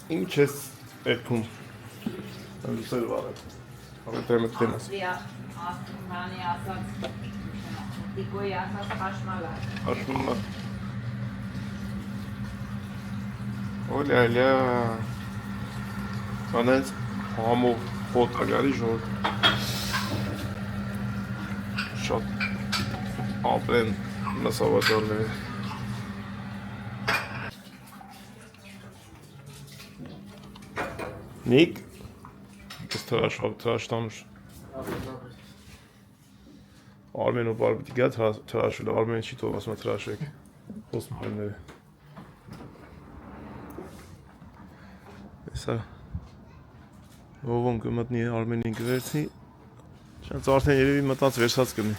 Ինչ ես էփում։ Լուսեր վարել։ Հավետեմ տենաս։ Անի ասած դիկոյի ասած հաշմալա։ Հաշմալա։ Օլյալյա։ Անենց համով ֆոտոգարի ժոր։ Շատ ապեն մասավաճարները։ Նիկ ես թրաշտանուշ Արմեն ու բարբիտի գա թրաշուլ Արմեն չի թող ասում թրաշեք խոսում հայները Հեսա ողոն կմտնի Արմենին կվերցնի շատ արդեն երևի մտած վերցած կնի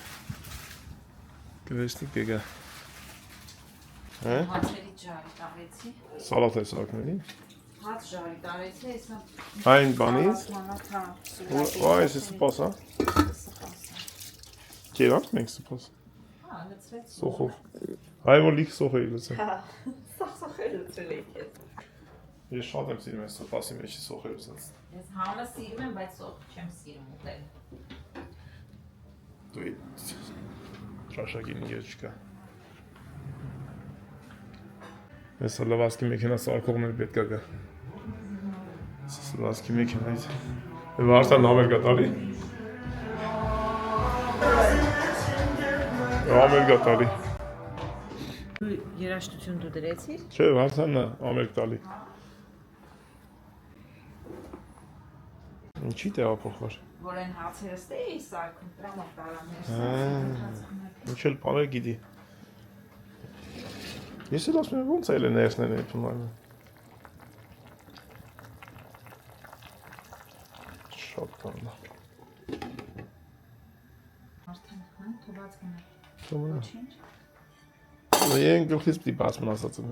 կվերցնի կգա Հացերի ջարի տաղեցի Սալատ է սարքների Հաց ժարի տարեցի, հեսա Այն բանից Վայ, ես սպաս, հա Կերանք մենք սպաս Սոխով Հայ որ լիք սոխ էի լծել Սոխ է լծել էի կեզ Ես շատ եմ սիրում ես սպասի մեջի սոխ է լծել Ես համը սիրում եմ, բայց սոխ չեմ սիրում ուտել Դու Ճաշակին իգեր չկա Ես լվասկի մեքենա սարքողներ պետք է գա Լվասկի մեքենայից Վարդան համեր գտալի Համեր գտալի Երաշտություն դու դրեցիր? Չէ, վարդանն համեր գտալի Ինչի տեղափոխվար Որ են հացերս թե էի սարքում, տրամով տարամեր Ինչ էլ պաներ գիտի Ես էլ ասում եմ ոնց այլ է ներսնեն էպում այլը Շատ կարնա Արդեն, թոված գնա Թոմնա Են գլխից պիտի բացմն ասած եմ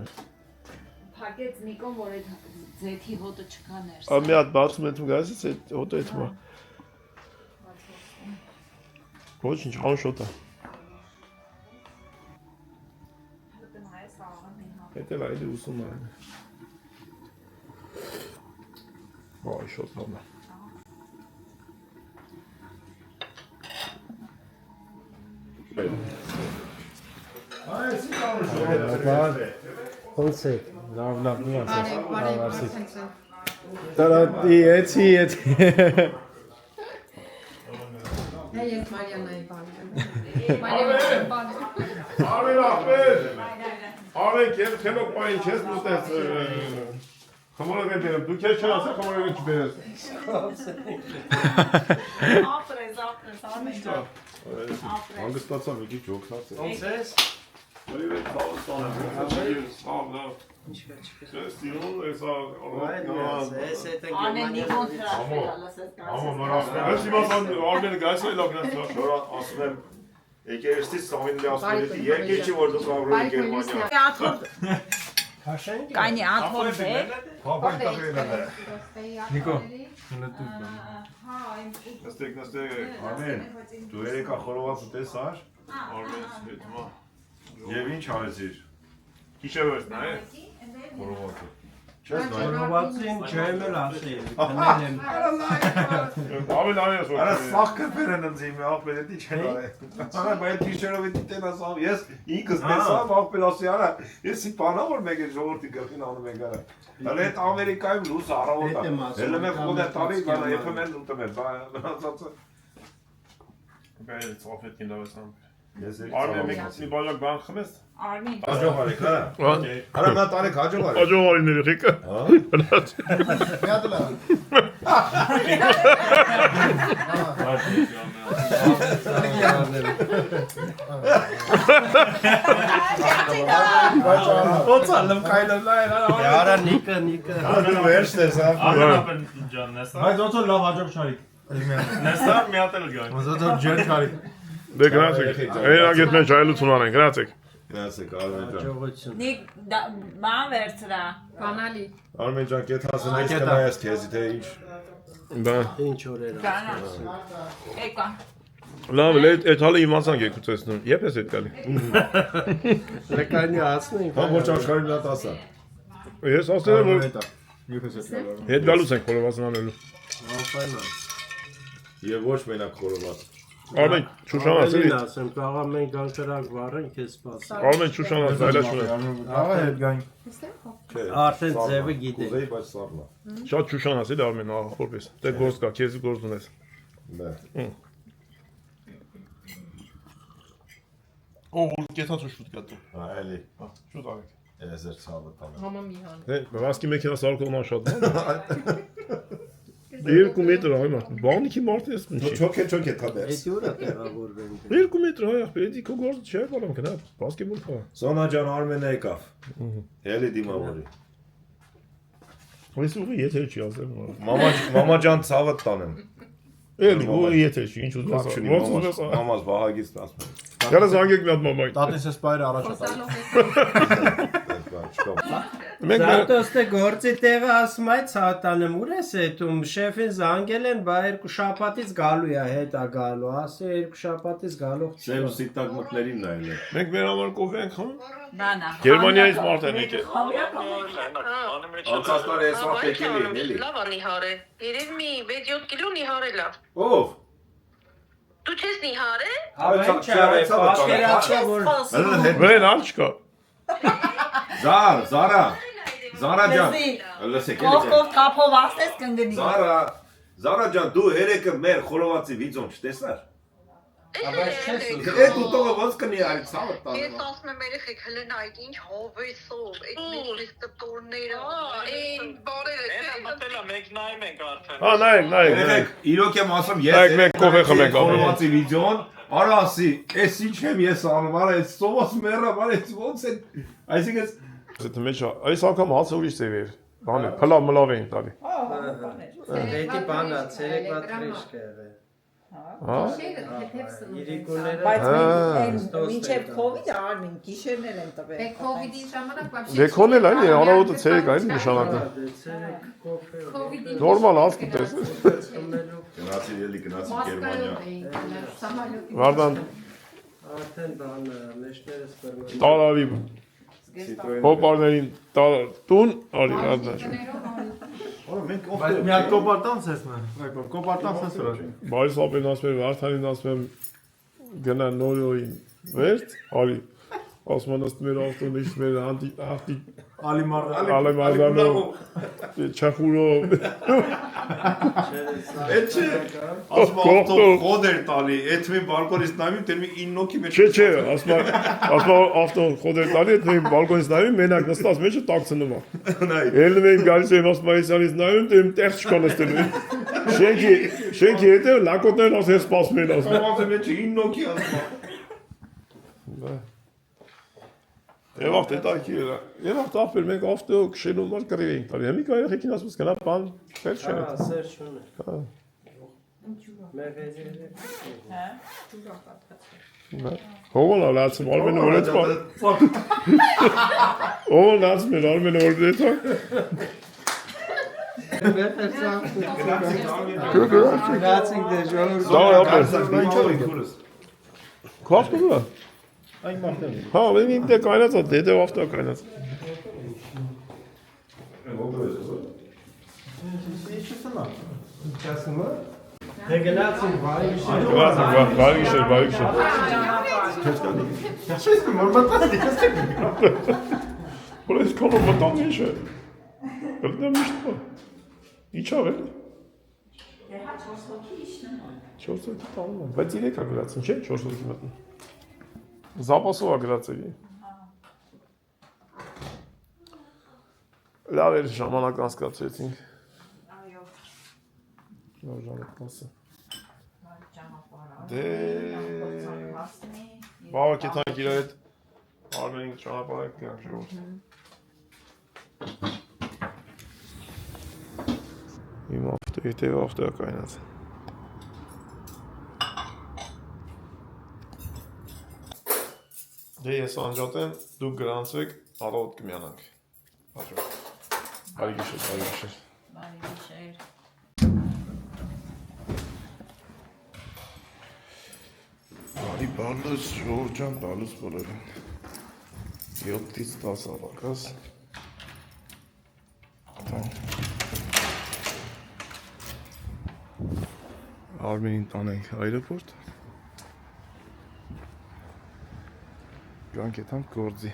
Պակեց Նիկոն, որ այդ ձեթի հոտը չկա ներս Մի հատ բացում եմ գայսից այդ հոտը էթում է Ոչ ինչ, անշոտ է Հետ էլ այդի ուսում է Վայ, շոտ լոմ է Այս ինչ անշոտ է Ոնց է, լավ մի ասես, լավ արսի Տարատի, էցի Ես Մարիանայի բանը Արմեն ախպեր Արմեն քելոք պային չես մուտես Խմորակ է բերեմ, դու քեզ չեն ասել խմորակ է չբերես Ապրես, Արմեն Հանգստացա մի քիչ օգնած է Ոնց ես? Անեն Նիկոն թրաշվել լսես Արմենը գայս է լավ գնաց ասում եմ եկերստից Սամինի ասպետի երկի չի որ դու կավորում Գերմանիա Կայնի աթորդ է Նիկո, Նստեք Արմեն, դու երեկա խորովածը տեսար Արմեն հետմա և ինչ արեցիր Հիշև ես նա է խորովածը խորովածին չեմ էլ ասել, կնել եմ Ամեն անես որ Արա սաղ կրպեր են ընձիմ աղպեր էտի չեն արել Արա բայց դիշերով էտի տենաս ես ինքս տեսավ աղպեր ասի արա եսի պանա որ մեկ է ժողորդի գրխին անում ենք արա Հələ էտ Ամերիկայում լուս առավոտ է Հələ մեկ խոդ է տարի բանա եփեմ են ուտեմ են բանացածը Գայել ծոֆետքին լավեսամ Արմեն մեկ մի բաժակ բան խմես Արմին Հաջող արեք հա Արա նա տարեք հաջող արեք Աջող արիների խիկը Ոնց ալեմ կայնը լայր Արա նիկը Արմեն վերջն ես հա Բայց ոնց որ լավ հաջող չարիք Նստար մի հատ էլ գան Ոնց որ ջեր չարիք Դե գնացեք Էրագետ մեջ այլություն անենք գնացեք Գնացեք Արմեն ջան Հաջողություն Նիկ բան վերցրա Բանալի Արմեն ջան կետ հասնես կնայես քեզի թե ինչ Դա Ինչ օրեր Գանա Եկա Լավ այդ հալը իմացանք եք ուծեցնում Եվ ես այդ գալի Լեկայնի ասնենք Հա ոչ աշխարհի լատ ասա Ես ասել եմ որ Հետ գալուց ենք խորովածն անելու։ Անպայման։ Եվ ոչ մենակ խորոված։ Արմեն Շուշանաց էլի։ ասեմ, կաղա մենք գանքրակ վառենք, քեզ սպասենք։ Արմեն Շուշանաց այլա շունը։ Աղա հետ գային։ Արդեն ձևը գիտի։ Կուզեի, բայց սառնա։ Շատ Շուշանաց էլի Արմեն ախորպես։ Դե գործ կա, քեզ գործ ունես։ Դա։ Ո՞վ կեցած ու շուտ կատու։ Հա, էլի։ Շուտ արեք։ Էզեր ցավը տանը։ Համա մի հան։ Դե վասկի մեքենա սարքողման շատ։ 2 մետր այ մարդ։ Բանիքի մարդ ես ինչի։ Չոք է թաբես։ Էդի ուրա տեղավորվենք։ 2 մետր այ ախպերդի քո գործը չէ բալամ կնա։ Բասկետբոլ խաղ։ Սոնա ջան Արմենը եկավ։ Էլի դիմավորի։ Ո՞ս ուղի եթե չի ասեմ։ Մամա ջան ցավը տանեմ։ Էլի ուղի եթե չի, ինչ ուզում ես։ Ո՞ց ուզում ես։ Մամաս բահագից ասում։ Գալը զանգեք մի հատ մամայի։ Տատես ես բայրը առաջ ատա։ Մենք Սարտոստե գործի տեղը ասում այդ ցատանեմ ուր ես էտում շեֆին զանգել են բա 2 շաբաթից գալու է հետա գալու ասե 2 շաբաթից գալու Սև սիտակ մտներին նայել է։ մենք մեր համար կոֆե ենք խմում։ Բանա։ Գերմանիայից մարդ են եկել։ Անցած տարի ես վաղ եկել էին էլի։ Լավ նիհար է։ Երևի մի 6-7 կիլո նիհար է լավ։ Ով։ Դու չես նիհարել։ պատկերացա որ Վրեն ալ չկա։ Զարա ջան։ Լսեք էլի։ Կով թափով ասես կընկնի։ Զարա ջան, դու երեկը մեր խորովածի վիդեոն չտեսար։ Այդ ուտողը ոնց կնի արի ցավը տանը։ Ես ասում եմ երեխեք հələ նայեք ինչ հովեսով, այդ միստրիստորները, այն բարերը չէ։ Մտելա մեկ նայում ենք արդեն։ Հա նայեք։ Երեք, իրոք եմ ասում, Նայեք, մենք կոֆե խմենք ապա։ խորովածի վիդեոն, արա ասի, էս ինչ եմ ես անում, արա այս սովոս մեռա, արա այս ոնց է։ Այսինքն Դա մեջ այս անգամ հացը ուրիշ ձև էր։ Բանը փլավ մլավ էին տալի։ դեպի բանա ցերեկվա տրիշկ է եղել Հա։ իրիկուները Բայց մինչև COVID արմին գիշերներ են տվել։ Կովիդի ժամանակ вообще Դեքոն էլ այլ առավոտը ցերեկ այլ նշանակում։ ցերեկ կոֆե Կովիդի Նորմալ հաց կտես։ գնացի էլի գնացի Գերմանիա։ Վարդան արդեն բանը մեջներս բռնում տարավի հոպարներին տուն արի հազար։ Արա մենք Բայց մի հատ կոպարտանց ես մեն։ Կոպարտանց ես վրա։ Բայս ապեն ասում եմ Վարդանին ասում եմ գնա նորոյին վերջ արի ասում եմ մեր ավտոն իշ մեր անդի Ալեմազանով Չախուրով Այդ չէ։ Ասում ավտո խոդեր տալի, այդ մի բալկոնից նայում, դեռ մի 9 հոգի մեջ։ Չէ, ասում ավտո խոդեր տալի այդ մի բալկոնից նայում մենակ նստած մեջը տակցնում է։ Նայ։ Ելնում եմ գալիս եմ ասմայիսյանից նայում դեմ տեղ չկա նստելու։ Շենքի հետը լակոտներն ասես սպասում են ասում։ Ավտո մեջ 9 հոգի ասում։ Եվաղ տետայքի era։ Եվաղ տապեր մենք ավտո քշելու մար կռիվ էինք տալի։ Հիմի կարելի եկին ասում ես գնա բան ֆեր չէ։ Հա, սեր չունի։ Մեր հեզերը։ Հողոն ալացում արմենը որեց բան։ Հողոն ալացում էր արմենը որեց բան։ Գացինք դե ժողովուրդ։ Դա ապեր։ Քո ավտոն է։ Այն մարդը։ Հա, մենք դե կայնած է, դե ավտո կայնած։ Դե գնացինք բարի գիշեր։ Բարի գիշեր։ Ես մորմատասի։ Որես կողը մտան ինչ է։ Գտնեմ միշտ։ Իչավ է։ Դե հա 4 հոգի իշն է։ 4 հոգի տանում է, բայց 3 է գրացին, չէ՞, 4 հոգի մտնում։ Զապասով է գրացել։ Լավ էր ժամանակ անցկացրեցինք։ Այո։ Լավ ժամանակը։ Ճանապարհ։ Դե Հասնի։ բավական կեթանք իրար հետ արմենին ճանապարհ գանք ժողովուրդ։ Իմ ավտոյը կայնած։ Դե ես անջատեմ, դուք գրանցվեք, առավոտ կմիանանք։ Հաջող։ Բարի գիշեր։ Բարի գիշեր։ Բարի բալս, ժողովուրդ ջան, տալուս բոլորին։ 7-ից 10 ավակաս։ Արմենին տանենք այրեպորտ։ Գանք եթանք գործի։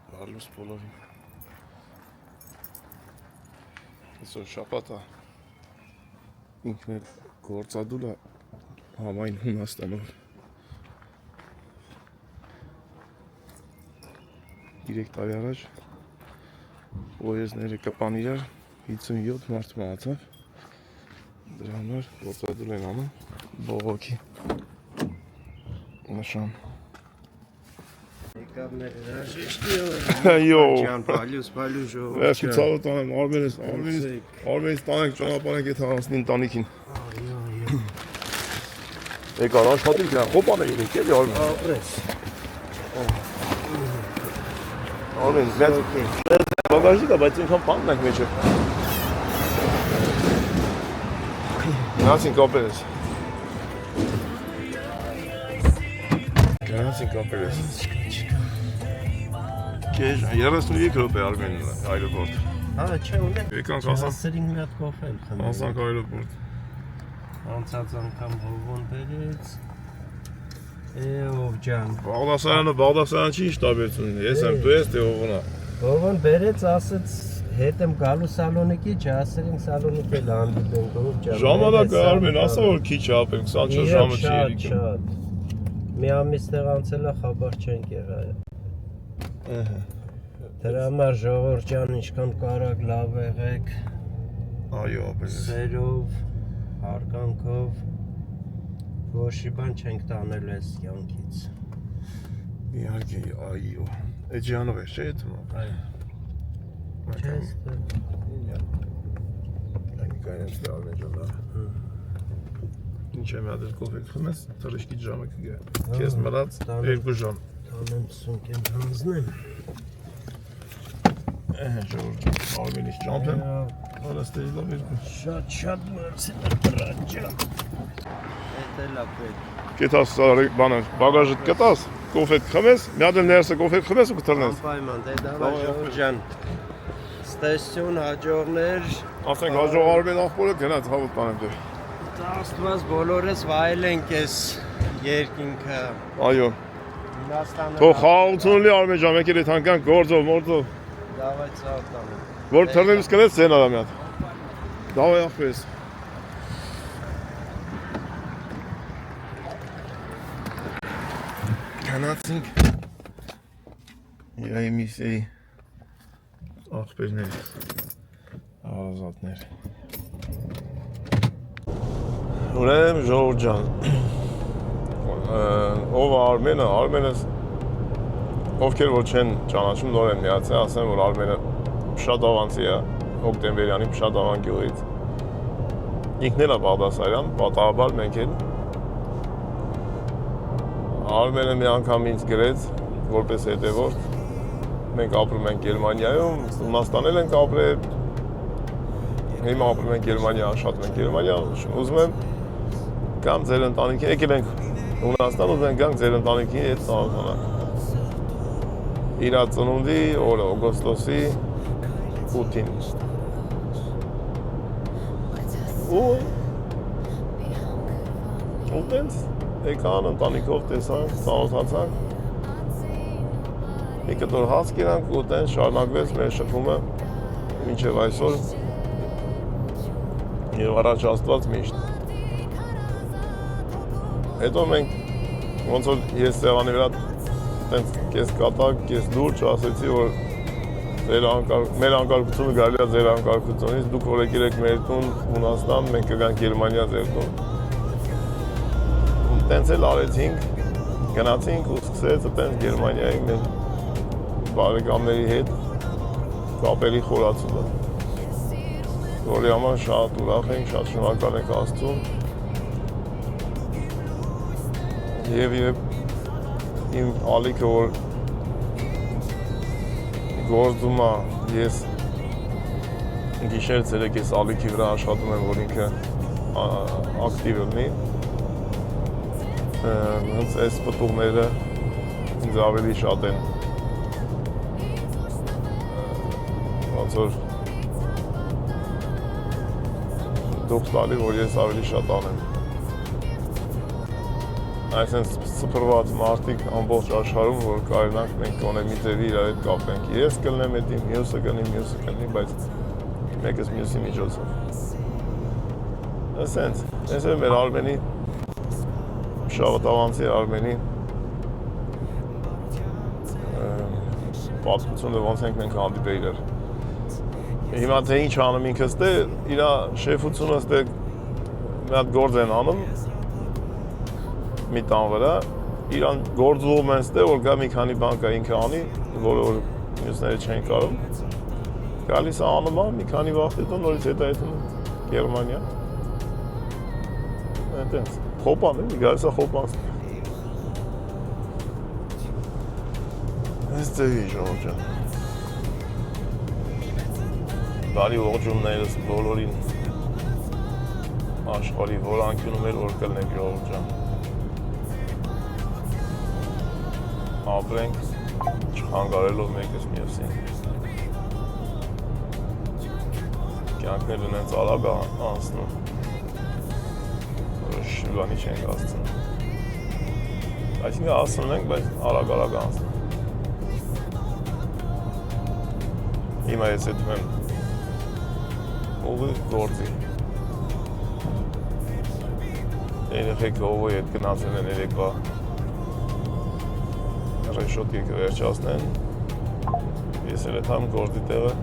Բարլուս բոլորին։ Այսօր շաբաթ է։ Ինքն էլ գործադուլ է համայն Հունաստանով։ 3 տարի առաջ օրենքները կպան իրար 57 մարդ մահացավ։ Դրա համար գործադուլ են անում բողոքի նշան։ Եկավներ հրաժեշտի Այո։ Ջան, բալյուս ժողովուրդ։ Ես ցավը տանեմ Արմենից տանենք ճանապարհենք այդ հասնի ընտանիքին։ Եկան աշխատիր կան խոպան է եկել էլի Արմեն։ Ապրես։ Արմեն, մեծ բագաժիկա, բայց ինքան պանն ենք մեջը։ Գնացինք ապերես։ Քեզ 33 րոպե Արմենն այրեպորտ։ Հա, չէ, ունենք։ Եկանք ասենք 5 minut կոֆել խմել։ Անցանք այրեպորտ։ Անցած անգամ հովոն բերեց։ Ով ջան։ Բաղդասարյանը չի շտաբեցուն։ Ես եմ դու ես թե հովոնա։ Հովոն բերեց, ասեց հետ եմ գալու Սալոնիկի, չասերին Սալոնիկ էլ հանդիպենք, ով ջան։ Ժամանակը Արմեն, ասա որ քիչ ապենք, 24 ժամը չի ելիք։ Շատ։ Մի ամիս տեղ անցել է խաբար չենք եղա։ Դրա համար ժողովուրդ ջան, ինչքան կարակ լավ եղեք։ Այո, ապես։ Սերով, հարկանքով, ոչի բան չենք տանել այս կյանքից։ Իհարկե, այո։ Էջյանով է, չէ՞ դա։ Այո։ Չես դե։ Այնքան ստալն ջանա։ Ինչ եմ ադր կոֆե խմես, թռիչքի ժամը կգա։ Քեզ մնաց 2 ժամ։ Տանեմ սունկեն հանձնեմ։ Ժողովուրդ, Արմենից ճամփեմ։ Արաստեի լավ երկու։ Շատ մրցել է դրանջան։ Էդ էլ է պետք։ Կետաս բանը, բագաժդ կտաս, կոֆե խմես, մի հատ էլ ներսը կոֆե խմես ու կթռնես։ Անպայման, դե դավայ ժողովուրդ ջան։ Ստեսություն, հաջողներ։ Ասենք հաջող Արմեն աղբորը գնաց հավուտ տանեմ դեր։ Աստված բոլորս վայելենք այս երկինքը։ Այո։ Հունաստանը։ Թող խաղաղություն լինի Արմեն ջան, եկել այդ հանգան գործով, մորձով։ Դավայ ցավ տանեմ։ Որ թռնելուց կնես ցեն ադա մի հատ։ Դավայ ախպես։ Գնացինք։ Իրայի միսեի ախպերներ, արազատներ։ Ուրեմն ժողովուրդ ջան, ով Արմենը, ովքեր որ չեն ճանաչում նոր են միացել, ասեմ որ Արմենը Փշատավանցի է, Հոկտեմբերյանի Փշատավան գյուղից։ Ինքն էլ է Բաղդասարյան, պատահաբար մենք էլ։ Արմենը մի անգամ ինձ գրեց, որպես հետևորդ, մենք ապրում ենք Գերմանիայում, Հունաստանել ենք ապրել, հիմա ապրում ենք Գերմանիա, աշխատում ենք Գերմանիա, ուզում եմ կամ ձեր ընտանիքին, եկել ենք Հունաստան, ուզում ենք գանք ձեր ընտանիքին հետ ծանոթանանք։ Իր ծնունդի օրը, օգոստոսի 8-ին։ Ու տենց եկան ընտանիքով տեսանք, ծանոթացանք։ Մի կտոր հաց կերանք ու տենց շարունակվեց մեր շփումը մինչև այսօր և առաջ Աստված միշտ։ Հետո մենք ոնց որ ես սեղանի վրա տենց կես կատակ, կես լուրջ ասեցի, որ մեր անկարգությունը գալի է ձեր անկարգությունից, դուք որ եկել եք մեր տուն Հունաստան, մենք կգանք Գերմանիա ձեր տուն։ Տենց էլ արեցինք, գնացինք ու սկսեց տենց Գերմանիայի մեր բարեկամների հետ կապերի խորացումը, որի համար շատ ուրախ ենք, շատ շնորհակալ ենք Աստծուն և իմ ալիքը որ գործում է, ես գիշեր ցերեկ ես ալիքի վրա աշխատում եմ, որ ինքը ակտիվ լինի, հենց այս պտուղները ինձ ավելի շատ են ոնց որ դուք տալի, որ ես ավելի շատ անեմ։ Այսինքն սփռված մարդիկ ամբողջ աշխարհում, որ կարողանանք մենք գոնե մի ձևի իրար հետ կապենք։ Ես կլնեմ էդի, մյուսը կլնի, բայց մեկս մյուսի միջոցով։ Ասենց, ես եմ մեր Արմենի, Շաղատավանցի Արմենի պատմությունը ոնց ենք մենք հանդիպել իրար։ Հիմա թե ինչ անում ինքս դե իր շեֆությունս դե մի հատ գործ են անում մի տան վրա իրան գործում են ստե որ գա մի քանի բան կա ինքը անի որը որ մյուսները չեն կարող գալիս անում մի քանի վաղ հետո նորից հետայտում Գերմանիա այդտենց խոպան էլի գալիս է խոպան Այստեղի ժողովուրդ ջան Բարի ողջուններս բոլորին աշխարհի որ անկյունում էր որ կլնեք ժողովուրդ ջան ապրենք չխանգարելով մեկս մյուսին կյանքներն հենց արագ անցնում որոշ բանի չենք հասցնում այսինքն հասցնում ենք բայց արագ անցնում հիմա ես հետում եմ Ովը գործի երեխեք ովը հետ գնացել են երեկվա ռեշոտի կվերջացնեն ես էլ եմ գործի տեղը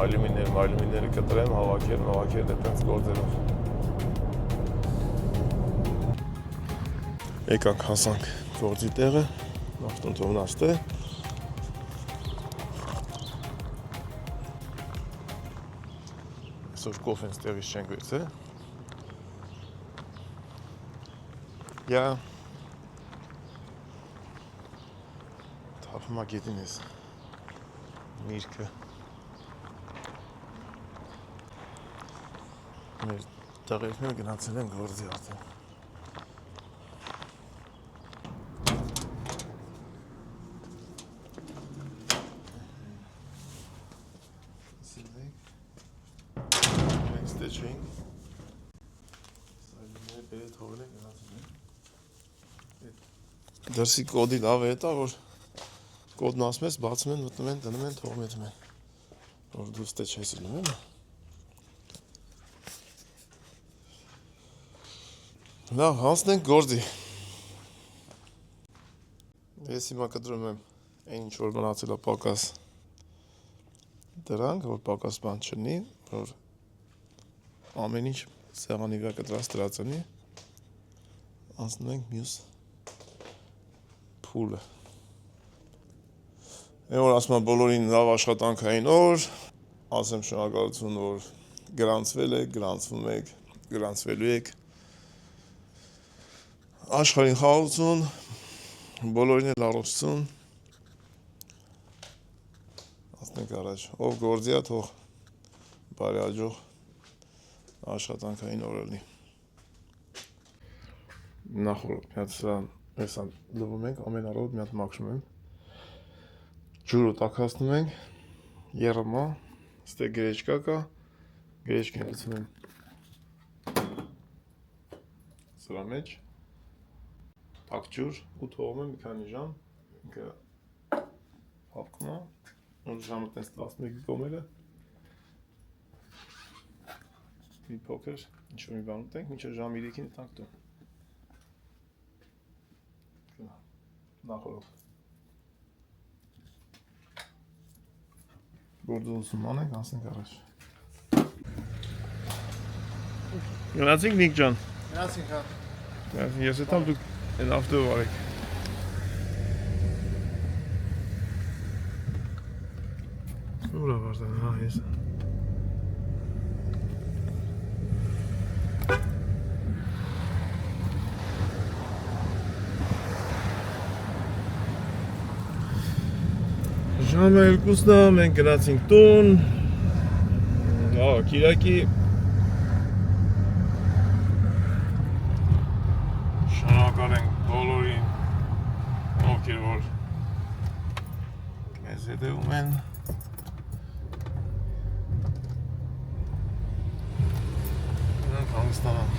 այլումիները կտրեմ հավաքել այդպես գործերով եկանք հասանք գործի տեղը նավտուն թողնաստ է Այսօր կոֆեն ստեղից չենք վերցել թափում ագետին ես միրկը մեր տղերքները գնացել են գործի արդեն Դրսի կոդի լավ է հետա, որ կոդն ասում ես, բացում են, մտնում են, դնում են, թողում են, որ դու ստե չես իլում եմ Լավ, հանցնենք գործի Ես հիմա կտրում եմ այն ինչ որ մնացել է պակաս դրանք, որ պակաս բան չնի, որ ամեն ինչ սեղանի վրա կտրած տրածանի անցնում ենք մյուս փուլը Որ ասում եմ բոլորին լավ աշխատանքային օր ասեմ շնորհակալություն որ գրանցվել եք, գրանցվում եք, գրանցվելու եք աշխարհին խաղաղություն բոլորին էլ առողջություն ասենք առաջ ով գործիա թող բարի աջող աշխատանքային օր լինի նախորդ մի հատ սրան Այսա լվում ենք, ամեն առավոտ մի հատ մաքրում եմ ջուրը տաքացնում ենք երամա, ստե գրեչկա կա գրեչկին լցնում եմ սրա մեջ տաք ջուր ու թողում եմ մի քանի ժամ ինքը հապկում է ու ժամը տես 11 կոմերը մի փոքր ինչ-որ մի բան ուտենք, մինչև ժամ 3-ին տանք տուն նախորդ գործողություն անենք, անցնենք առաջ Գնացինք Նիկ ջան Գնացինք ես հետամ դուք են ավտով արեք Ուրա վարդան, հա ես Ժամը 2-ն է, մենք գնացինք տուն Կիրակի Շնորհակալ ենք բոլորին ովքեր որ մեզ հետևում են։ Նրանք հանգստանանք։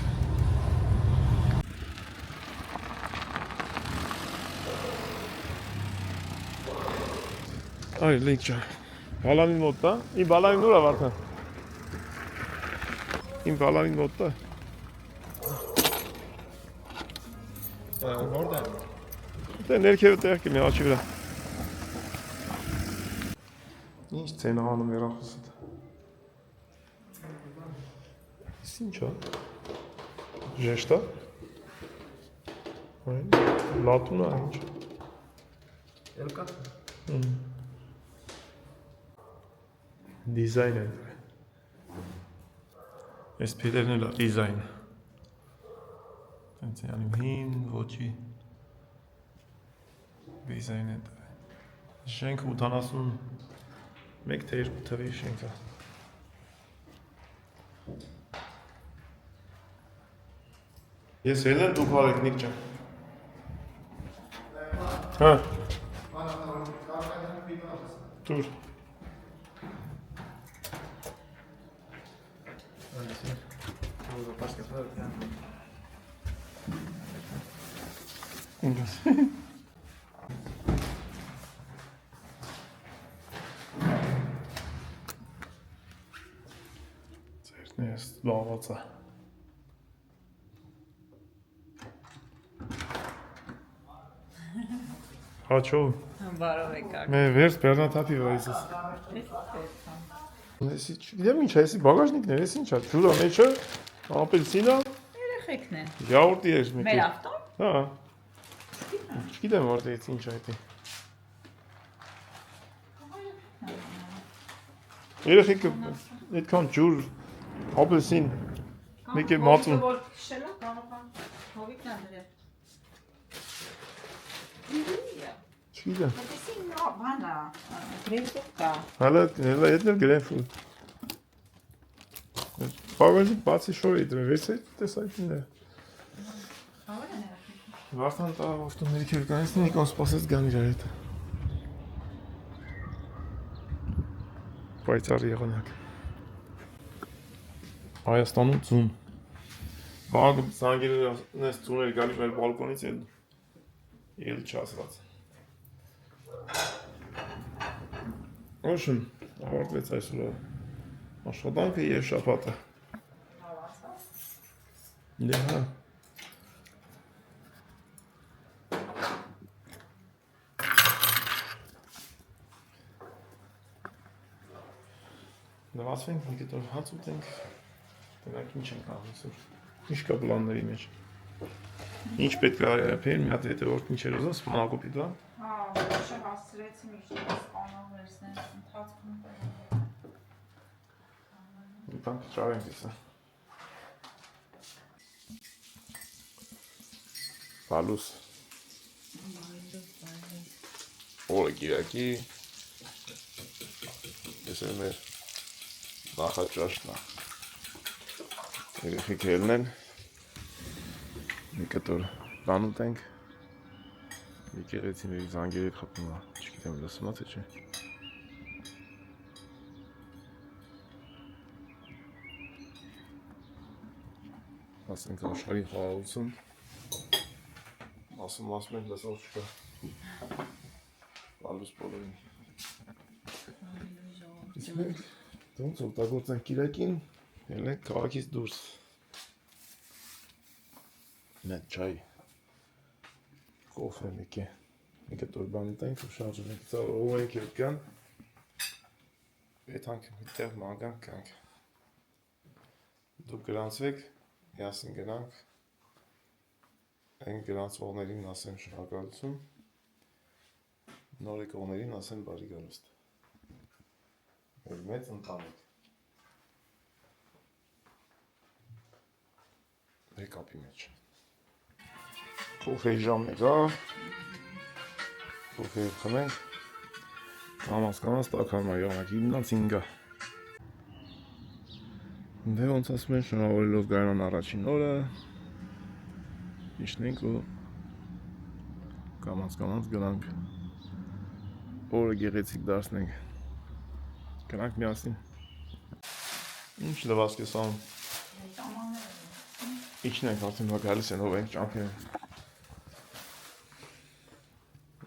Այ լիք ջան։ Բալանին մոտ է։ Իմ բալանին ուր է վարդան։ Իմ բալանին մոտ է։ Որտե՞ղ։ Դե ներքևը տեղ կլինի աչի վրա։ Ինչ ցենա անում երախոսը։ Ինչ է։ Ժեշտա։ Այն լատուն է ինչ։ Ելկա։ Դիզայն է։ Այս փիլերն էլ է դիզայն։ Տենց անում հին ոչի դիզայն է։ Շենք 81 թե 2 թվի շենք է։ Ես ելն դուք արեք նիկ ջան։ Հա։ Դուր։ Ձերն ես լավաց է։ Հաչո։ Բարով եկար։ Մեր վերջ բեռնաթափի վայսս։ Էսի չգիտեմ ինչ է, էսի բագաժնիկն է, էս ինչ է, ջուրա մեջը, ապելսինա։ Երեխեքն են։ Յաուրտի է մեկը։ Մեր ավտոն։ Հա։ Չգիտեմ որտեղից ինչ է դա։ Երեխեքը այդքան ջուր, ապելսին, մեկը մածուն։ Որ քշելա կարող է հովիկն անդրել։ Չգիտեմ։ Դեսի նո բանա, գրեփուտ կա։ Հələ հետնել գրեփուտ։ Բաղաժիկ բացի շոր է դրել, ես այդ տեսակին է։ Վարդան տա ավտոների քերկանից Նիկոն սպասեց գան իր հետ։ Պայծառ եղանակ։ Հայաստանում ձուն։ Բաղը զանգերները նես ձուներ գալի մեր բալկոնից էլ չասված։ Ոչմ, ավարտվեց այսօր աշխատանքը և շաբաթը։ Դե հա։ Նվացվենք, մի կետոր հաց ուտենք, դրանք ինչ ենք անում այսօր, ինչ կա պլանների մեջ։ Ինչ պետք է արել, մի հատ հետևորդ ինչ էր ուզում, սպանակոպի դա։ Հա, որոշը հասցրեցի միշտ սպանող վերցնեն ընթացքում։ Մի բան կճարենք իսա։ Բալուս։ Օրը գիրակի։ Ես եմ մեր նախաճաշնա։ Երեխեք ելն են։ Մի կտոր բան ուտենք։ Եկեղեցիների զանգերի հետ խփում է, չգիտեմ լսում է թե չէ։ Ասենք աշխարհի խաղաղություն։ Ասում ենք լսող չկա։ Բալուս բոլորին։ Իսկ մենք ոնց օգտագործենք կիրակին, ելնենք քաղաքից դուրս։ Net çay. Կոֆե մեկը։ Մեկը տորբան տանք ու շարժենք։ Դա ովենք եկան։ Պետք է միտեղ մագանք կանք։ Դուք գրանցվեք, միասին գնանք։ Այն գրանցողներին ասեմ շնորհակալություն։ Նոր եկողներին ասեմ բարի գալուստ։ Մեր մեծ ընտանիք։ Բեկապի մեջ։ Կոֆեի ժամն է գա, կոֆեի խմենք, կամաց տակարմա եղանակ, 9-5-ա։ Դե ոնց ասում են շնորհավորելով գարանան առաջին օրը, իշնենք ու կամաց գնանք օրը գեղեցիկ դարձնենք։ Գնանք միասին։ Ինչ լվասկ ես անում։ Իջնենք արդեն հա գալիս են ով ենք ճամփին։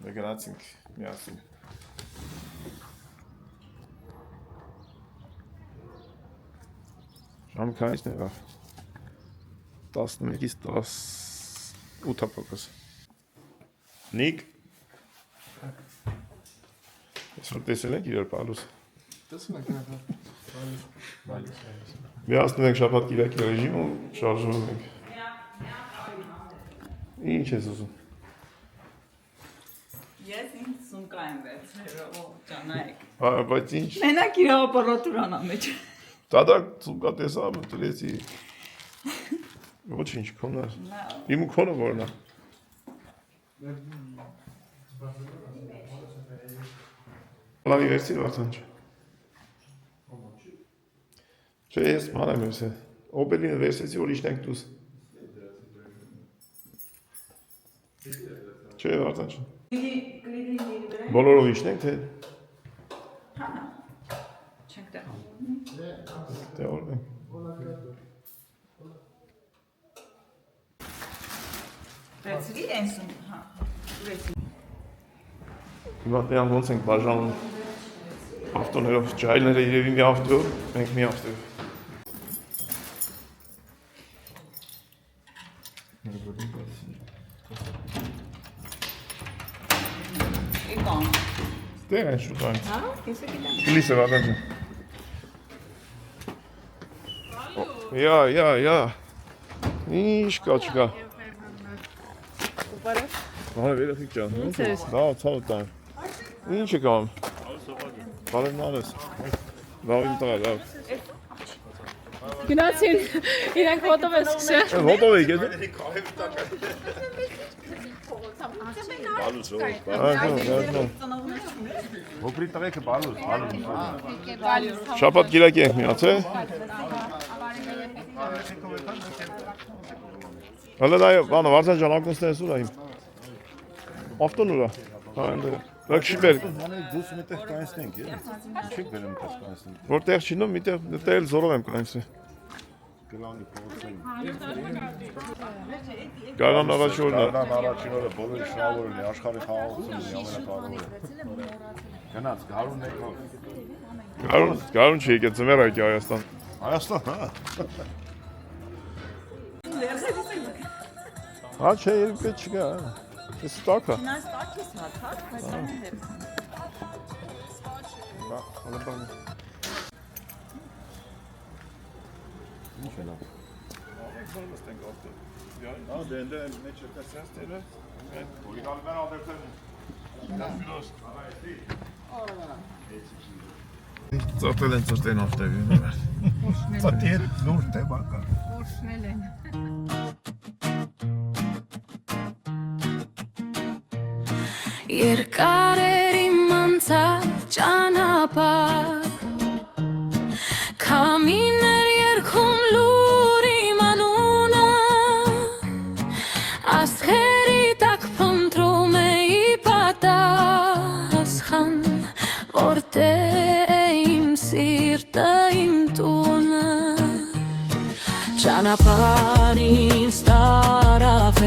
Մենք գնացինք միասին։ Ժամ քանիսն եղավ։ 11-ից 18 Նիկ Այսօր տեսել ենք իրար պալուս։ Տեսնում եք Միացնում ենք շաբաթ կիրակի ռեժիմ ու շարժվում ենք։ Ինչ ես ուզում։ Ես ինձ սումկա եմ վերցրել, ճանայեք։ Բայց ինչ։ Մենակ իր ապարատուրանա մեջ։ Դադար սումկա տեսա, մտլեցի։ Ոչինչ, քոնար։ Իմ քոնը որն է։ Լավի վերցի վարդանջ։ Չէ, ես ման եմ վերցել։ Օբելինը վերցեցի, որ իշնենք դուս։ Չէ, վարդանջ։ Բոլորով իշնենք, թե։ Չենք տեղ։ Թե օրվենք։ Վերցրի են սում, հա, վերցրի։ Հիմա տեան ոնց ենք բաժանում ավտոներով, ջայլները իրևի մի ավտով, մենք մի ավտով։ Եկան։ Տեղ են շուտ այն։ Հա, ես գիտեմ։ Կլիս է վադանջը։ Յա, ինչ կա չկա։ Բարև երեխիկ ջան։ Ինչ ես։ Լավ, ցավը տան։ Ինչ է կամ։ Բարև նանես։ Լավ իմ տղա, լավ։ Գնացին, իրանք հոտով են սկսել։ Հոտով եք ետ։ Հոպրի տղեկը բալուս։ Շաբաթ կիրակի ենք միացել։ Հələ də bana varsan can Akdeniz sura im. Haftan ora. Ha indi. Bak şiber. Դուս մտեղ կանցնենք, չեք վերում կանցնենք։ Որտեղ չինում միտեղ դել զորով եմ կանցնի։ Գլանի փողոցին։ Գարան առաջի օրն է։ Գարան առաջի օրը բոլորի շնորհավորն է աշխարհի խաղաղությունն է ամենակարևորը։ Գնաց գարուն եկավ։ Գարուն չի եկել ծմեր այդի Հայաստան։ Հայաստան, հա։ Հա չէ, երբ պետք չկա։ Էս տակա։ Նայս տակ ես հաթ, բայց այն դեպ։ Բա, հալբան։ Ինչ է լավ։ Ահա ենք ավտո։ Հա, դե մեջ է տեսած դերը։ Օրիգալմեն ադերտեն։ Ծարտել են ավտովին։ Ծատի հետ նուրդ է բակա։ Որշնել են։ Երկար էր իմ անցած ճանապարհ Քամին էր երգում լուր իմ անունը Աստղերի տակ փնտրում էի պատասխան Որտե՞ղ է իմ սիրտը իմ տունը Ճանապարհ ինձ տարավ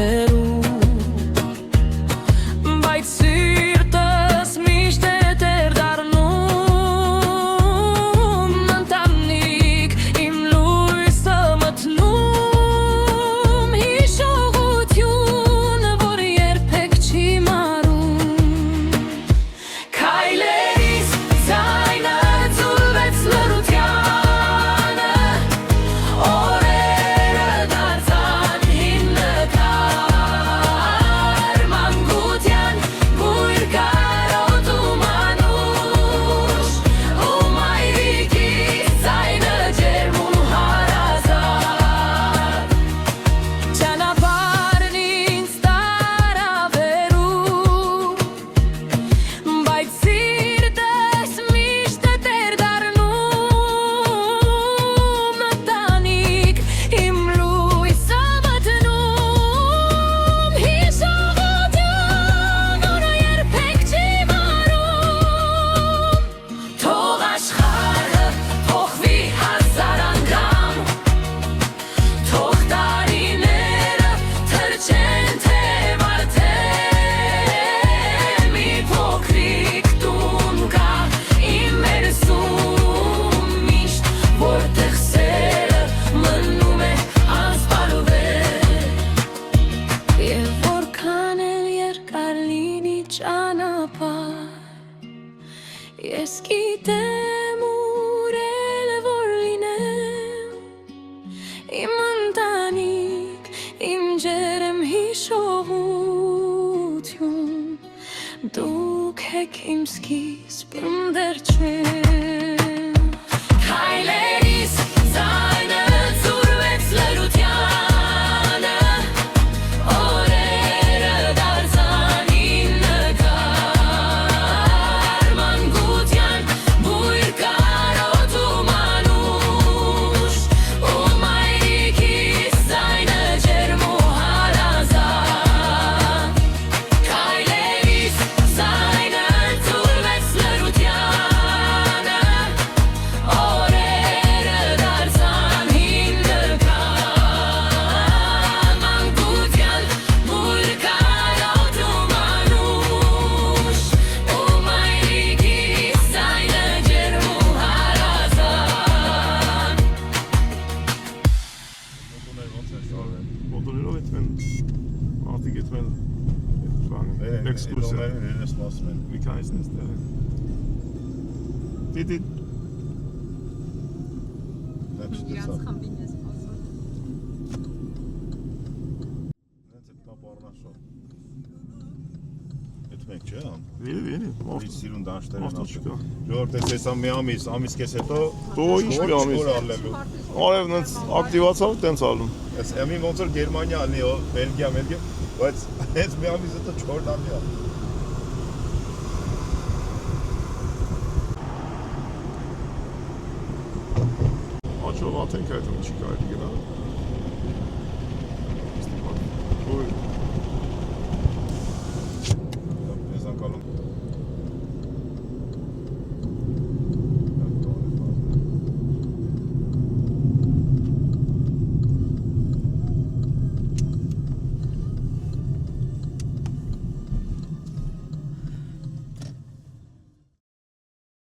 Ես գիտեմ ուր էլ որ լինեմ Իմ ընտանիք, իմ ջերմ հիշողություն Դուք եք իմ սկիզբն դեռ չեմ Քայլերիս ձայնը ձուրվեց լրությանը Օրերը դարձան իմ նկար Մանկության բույր կարոտում անուշ Ու մայրիկիս ձայնը ջերմ ու հարազատ Քայլերիս ձայնը ձուրվեց լրությանը Օրերը դարձան իմ նկար Մանկության բույր կարոտում անուշ Ու մայրիկիս ձայնը ջերմ ու հարազատ Մոտորելով էթմեն Արտիկ էթմեն Էքսկուրսիա Մի կանիսն ես տեղ Դիդի Իրանց խմբին ես ասում Մեկ չէ Վիրի սիրուն դաշտեր են Մաստո չկա Ժողովուրդ ես մի ամիս կես հետո Դո ինչ մի ամիս Արև նենց ակտիվացավ տենց ալում Ես եմի ոնց որ Գերմանիա ալի Բելգիա բայց հենց մի ամիս հետո չոր դամի ալ Աչով աթենք այդում չի կարելի գնա Ես անկալում